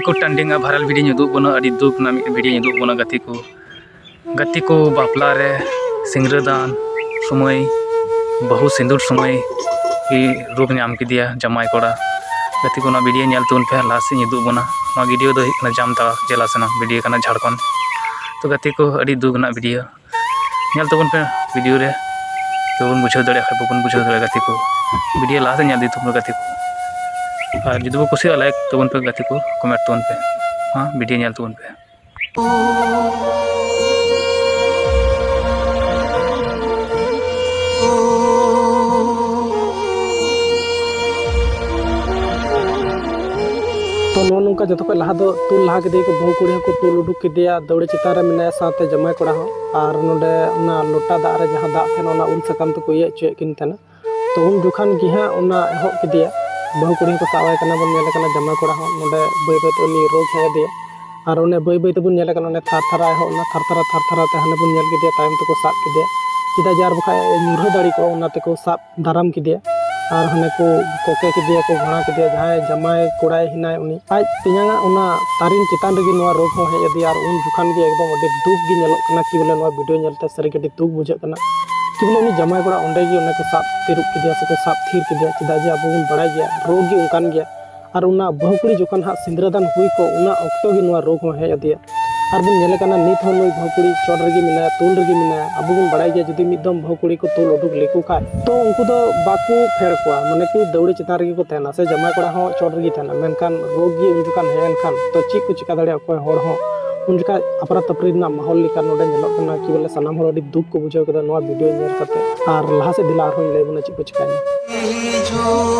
को टंडिंग भारल वीडियो उदूग बना अड़ी दुख ना वीडियो उदूग बना गति को बापला रे सिंगरदान समय बहु सिंदूर समय की रूप नाम किदिया जमाई कोड़ा गति को ना वीडियो नेल तुन पे लासी उदूग बना वीडियो दो जामता जिला सेना वीडियो कना झारखंड तो गति को अड़ी दुख ना वीडियो नेल तबन पे वीडियो रे तो बुझाव दाड़े बन बुझाव दाड़े गति को वीडियो लासे नेल दी तुम गति को और जुदी बो कुछ लाइक तबन पे गति को कमेंट तबन पे हाँ वीडियो नेल तबन पे तो नोका जो लहा दो तुल लहा के बहु कुड़ी को तुल उडुक के दौड़े चितान में साथ जमाई कोड़ा और नोडे लोटा दाग रे जहाँ दाग थे उल साकाम तक इये चुकिन तो उन जुखान गे हाँ एहब के बहु कुड़ी को सावाय बन जमाई कोड़ा नोडे बै बै उनी रोग हेदे और उन्हें बै बै तबन थार थारा एहब थार थारा हाने बन के तायम तक साब के चेदा जार बखा नुरह दाड़ी को साब दाराम के और हाने को कोके के को घोड़ा के जहाँ जमाई कोड़ाई हिनाय उनी आज तिंगा तारिन चितान रेगी रोग हो हेदे और उन जुखान के एकदम अभी दुख गे नेलोग कि बोले वीडियो नेलते सारी अभी दुख बुझे कि बोले उनी जमाई कोड़ा अंडे को साब तिरुप के से सब थीर के चेदा जे अब बन बड़ा गया रोग गे उनकान गया और बहु कुड़ी जोखन हाँ सिंदरादान हुई को अक्तो गे रोग हो हेदे और बन नित नई बहु कुड़ी चोट रेगी मेना तुल रेगी मेना अब बन बड़ा गया जुदी मिदम बहु कुड़ी को तुल उडुक लेको खा तो उनको बाको फेड़ को माने कि दौड़े चितान रेगी को तहना से जमाई कोड़ा हो चोट रेगी तहना मेनकान रोग गे उन जुकान हेन खान तो चीज को चिका दाड़े अकोय होड़ हो उन जुका अपरा तपरी ना माहौल लेका नोडे नेलोग कना कि बोले सनाम होड़ अडी दुख को बुझाव कदा नोआ वीडियो नेल कते और लहा से दिला आरो लैबना चीज को चिकाय